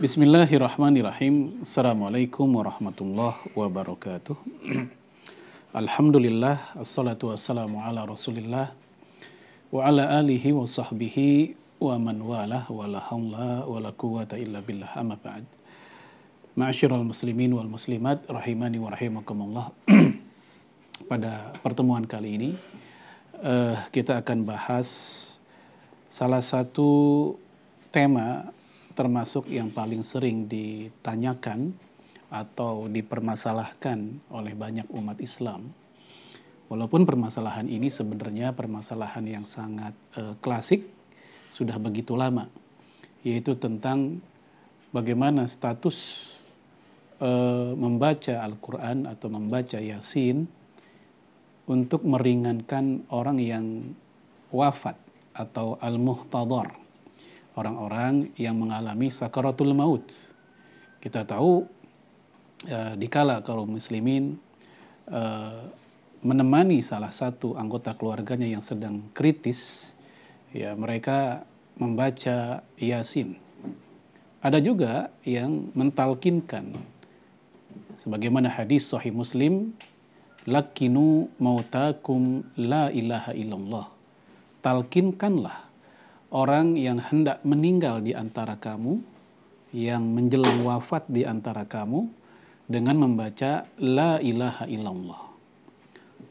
Bismillahirrahmanirrahim. Assalamualaikum warahmatullahi wabarakatuh. Alhamdulillah, assalatu wassalamu ala rasulillah wa ala alihi wa sahbihi wa man walah wa la hawla wa la quwwata illa billah, amma ba'd. Ma'asyiral muslimin wal muslimat rahimani wa rahimakumullah. Pada pertemuan kali ini kita akan bahas salah satu tema termasuk yang paling sering ditanyakan atau dipermasalahkan oleh banyak umat Islam. Walaupun permasalahan ini sebenarnya permasalahan yang sangat klasik, sudah begitu lama, yaitu tentang bagaimana status membaca Al-Quran atau membaca Yasin untuk meringankan orang yang wafat atau al-muhtadhar, orang-orang yang mengalami sakaratul maut. Kita tahu dikala kaum muslimin menemani salah satu anggota keluarganya yang sedang kritis, ya mereka membaca Yasin. Ada juga yang mentalkinkan, sebagaimana hadis Sahih Muslim, lakinu mautakum la ilaha illallah. Talkinkanlah orang yang hendak meninggal di antara kamu, yang menjelang wafat di antara kamu, dengan membaca La ilaha illallah.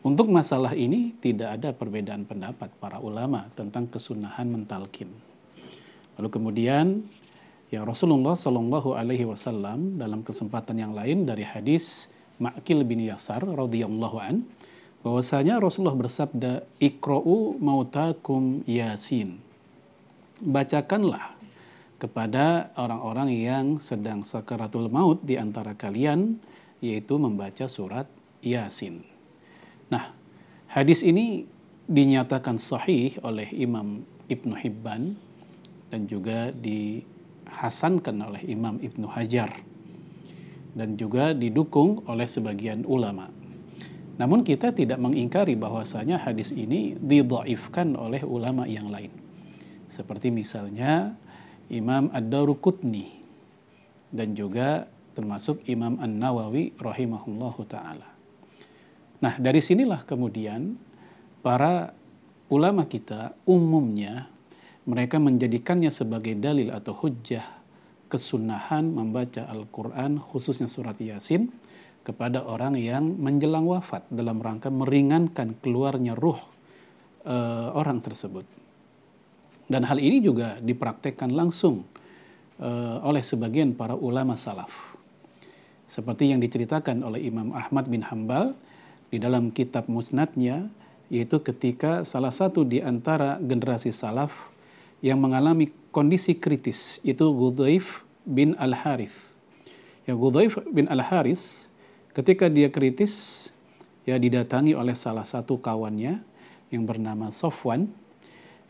Untuk masalah ini tidak ada perbedaan pendapat para ulama tentang kesunahan mentalkin. Lalu kemudian ya Rasulullah Shallallahu Alaihi Wasallam dalam kesempatan yang lain dari hadis Ma'qil bin Yasar radhiyallahu an, bahwasanya Rasulullah bersabda, Iqra'u mautakum Yasin. Bacakanlah kepada orang-orang yang sedang sakaratul maut di antara kalian, yaitu membaca surat Yasin. Nah, hadis ini dinyatakan sahih oleh Imam Ibnu Hibban dan juga dihasankan oleh Imam Ibnu Hajar dan juga didukung oleh sebagian ulama. Namun kita tidak mengingkari bahwasanya hadis ini didhaifkan oleh ulama yang lain. Seperti misalnya Imam Ad-Daruqutni dan juga termasuk Imam An-Nawawi rahimahullahu ta'ala. Nah, dari sinilah kemudian para ulama kita umumnya mereka menjadikannya sebagai dalil atau hujjah kesunahan membaca Al-Quran, khususnya surat Yasin, kepada orang yang menjelang wafat dalam rangka meringankan keluarnya ruh orang tersebut. Dan hal ini juga dipraktekkan langsung oleh sebagian para ulama salaf. Seperti yang diceritakan oleh Imam Ahmad bin Hanbal di dalam kitab musnadnya, yaitu ketika salah satu di antara generasi salaf yang mengalami kondisi kritis, itu Ghudhaif bin Al-Harith. Ya, Ghudhaif bin Al-Harith ketika dia kritis, ya didatangi oleh salah satu kawannya yang bernama Sofwan.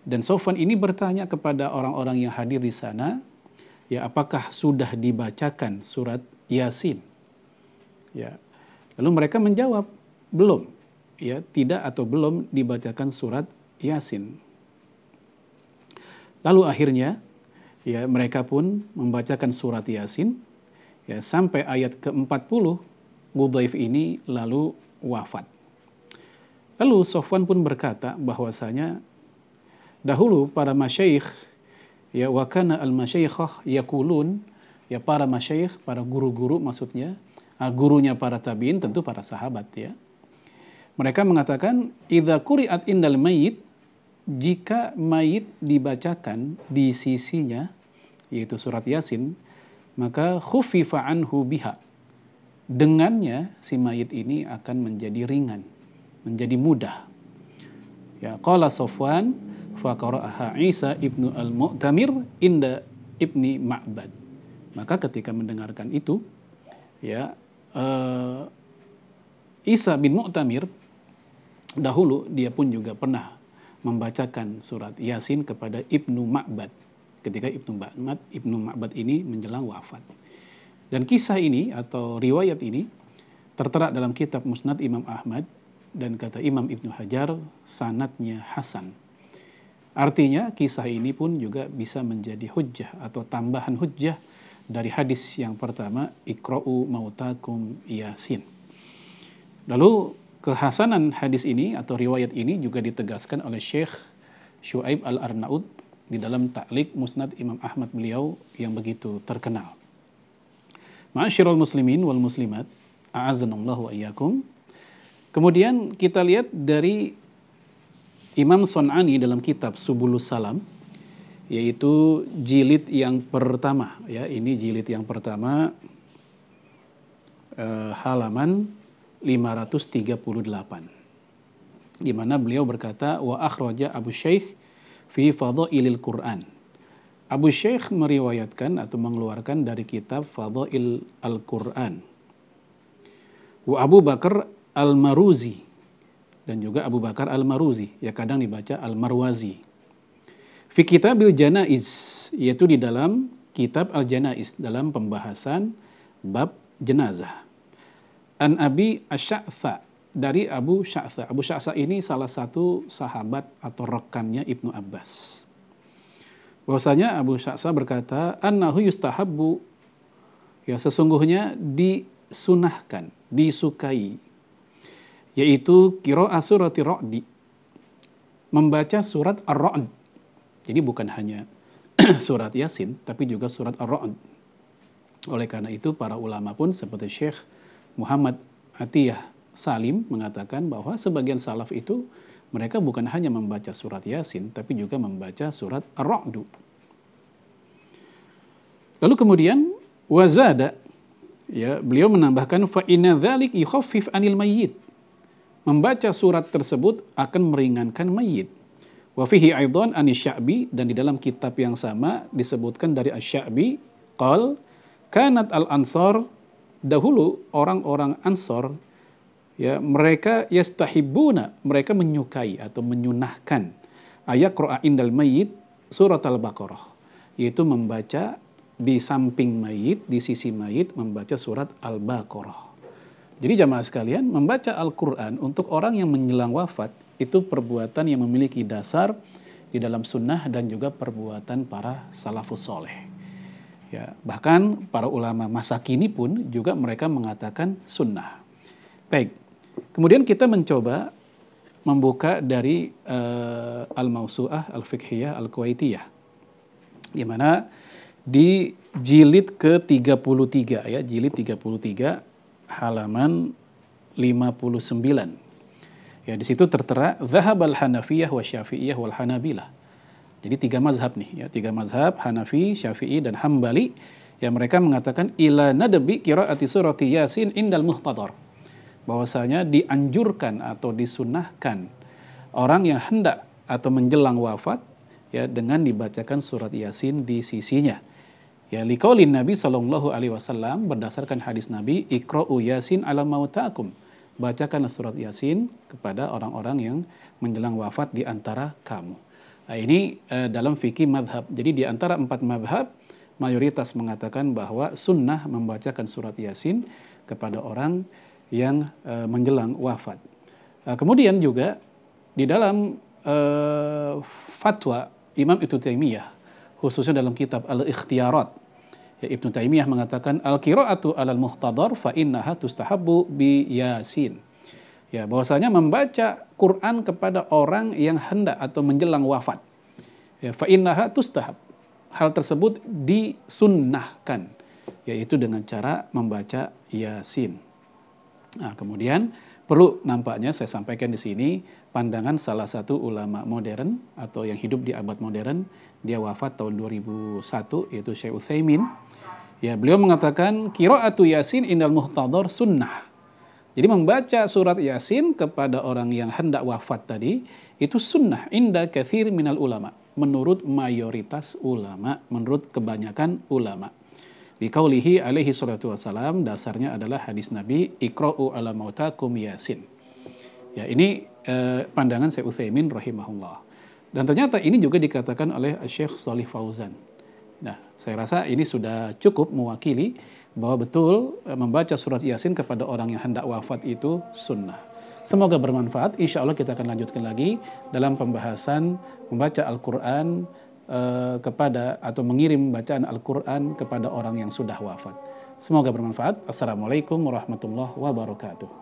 Dan Sofwan ini bertanya kepada orang-orang yang hadir di sana, ya apakah sudah dibacakan surat Yasin? Ya, lalu mereka menjawab, belum. Ya, tidak atau belum dibacakan surat Yasin. Lalu akhirnya, ya mereka pun membacakan surat Yasin, ya sampai ayat ke-40, Ghudhaif ini lalu wafat. Lalu Sofwan pun berkata bahwasanya dahulu para masyayikh, ya wa kana al-masyayikhah yaqulun, ya para masyayikh, para guru-guru maksudnya, gurunya para tabi'in tentu para sahabat ya. Mereka mengatakan idza quri'at indal mayyit, jika mayit dibacakan di sisinya yaitu surat Yasin, maka khuffifa anhu biha. Dengannya si mayit ini akan menjadi ringan, menjadi mudah. Ya, qala Sofwan faqara'aha Isa ibnu al-Mu'tamir inda ibni Ma'bad. Maka ketika mendengarkan itu, ya Isa bin Mu'tamir dahulu dia pun juga pernah membacakan surat Yasin kepada Ibnu Ma'bad ketika Ibnu Ma'bad ini menjelang wafat. Dan kisah ini atau riwayat ini tertera dalam kitab Musnad Imam Ahmad dan kata Imam Ibnu Hajar sanadnya hasan. Artinya kisah ini pun juga bisa menjadi hujjah atau tambahan hujjah dari hadis yang pertama, Iqra'u mautakum Yasin. Lalu kehasanan hadis ini atau riwayat ini juga ditegaskan oleh Syekh Syuaib Al-Arnaud di dalam Ta'liq Musnad Imam Ahmad beliau yang begitu terkenal. Ma'asyiral muslimin wal muslimat, a'azanallahu wa iyyakum. Kemudian kita lihat dari Imam Son'ani dalam kitab Subulus Salam, yaitu jilid yang pertama, ya ini jilid yang pertama, halaman 538, di mana beliau berkata, wa akhraja Abu Syekh fi Fadhailil Quran. Abu Syekh meriwayatkan atau mengeluarkan dari kitab Fadhail Al-Quran. Wa Abu Bakar Al-Maruzi, dan juga Abu Bakar Al-Maruzi, ya kadang dibaca Al-Marwazi. Fi Kitabil Janaiz, yaitu di dalam kitab Al-Janaiz, dalam pembahasan bab jenazah. An Abi Asy'atha, dari Abu Sy'atha. Abu Sy'atha ini salah satu sahabat atau rekannya Ibnu Abbas. Bahwasanya Abu Sy'atha berkata, annahu yustahabbu, ya sesungguhnya disunahkan, disukai, yaitu qira'ah surati Ra'di, membaca surat Ar-Ra'd. Jadi bukan hanya surat Yasin, tapi juga surat Ar-Ra'd. Oleh karena itu para ulama pun seperti Syekh Muhammad Atiyah Salim mengatakan bahwa sebagian salaf itu mereka bukan hanya membaca surat Yasin, tapi juga membaca surat Ar-Ra'd. Lalu kemudian wazada, ya beliau menambahkan fa inna dzalik yukhaffif anil mayyit. Membaca surat tersebut akan meringankan mayit. Wa fihi aidan Asy-Sya'bi, dan di dalam kitab yang sama disebutkan dari Asy-Sya'bi, qal kanat al-ansar, dahulu orang-orang Ansor, ya mereka yastahibbuna, mereka menyukai atau menyunahkan ayaqra'a indal mayyit surat al-Baqarah, yaitu membaca di samping mayit, di sisi mayit membaca surat al-Baqarah. Jadi jamaah sekalian, membaca Al-Quran untuk orang yang menjelang wafat itu perbuatan yang memiliki dasar di dalam sunnah dan juga perbuatan para salafus soleh. Ya, bahkan para ulama masa kini pun juga mereka mengatakan sunnah. Baik, kemudian kita mencoba membuka dari Al-Mawsu'ah Al-Fiqhiyah Al-Kuwaitiyah, di mana di jilid ke-33, ya jilid 33, halaman 59. Ya, di situ tertera Zahabal Hanafiyah wa Syafi'iyah wal Hanabilah. Jadi 3 mazhab nih, ya 3 mazhab, Hanafi, Syafi'i dan Hambali, yang mereka mengatakan ila nadbi qiraati surati Yasin indal muhtadar. Bahwasanya dianjurkan atau disunahkan orang yang hendak atau menjelang wafat ya dengan dibacakan surat Yasin di sisinya. Ya liqaulin Nabi sallallahu alaihi wasallam, berdasarkan hadis Nabi, Iqra'u Yasin ala mautakum. Bacakanlah surat Yasin kepada orang-orang yang menjelang wafat di antara kamu. Nah, ini dalam fikih madhab. Jadi di antara 4 madhab, mayoritas mengatakan bahwa sunnah membacakan surat Yasin kepada orang yang menjelang wafat. Kemudian juga di dalam fatwa Imam Ibnu Taimiyah, khususnya dalam kitab Al-Ikhtiyarat, ya, Ibnu Taimiyah mengatakan al-qira'atu 'alal muhtadar fa innaha tustahabbu bi Yasin. Ya, bahwasanya membaca Quran kepada orang yang hendak atau menjelang wafat. Ya, fa innaha tustahab. Hal tersebut disunnahkan, yaitu dengan cara membaca Yasin. Nah, kemudian perlu nampaknya saya sampaikan di sini pandangan salah satu ulama modern atau yang hidup di abad modern, dia wafat tahun 2001, yaitu Syekh Utsaimin. Ya, beliau mengatakan qiraatu Yasin indal muhtadar sunnah. Jadi membaca surat Yasin kepada orang yang hendak wafat tadi itu sunnah inda katsir minal ulama, menurut mayoritas ulama, menurut kebanyakan ulama. Biqaulihi alaihi salatu wassalam, dasarnya adalah hadis Nabi, Iqra'u ala mautakum Yasin. Ya, ini pandangan Syekh Utsaimin rahimahullah. Dan ternyata ini juga dikatakan oleh Syekh Shalih Fauzan. Nah, saya rasa ini sudah cukup mewakili bahwa betul membaca surat Yasin kepada orang yang hendak wafat itu sunnah. Semoga bermanfaat. Insya Allah kita akan lanjutkan lagi dalam pembahasan membaca Al-Quran kepada atau mengirim bacaan Al-Quran kepada orang yang sudah wafat. Semoga bermanfaat. Assalamualaikum warahmatullahi wabarakatuh.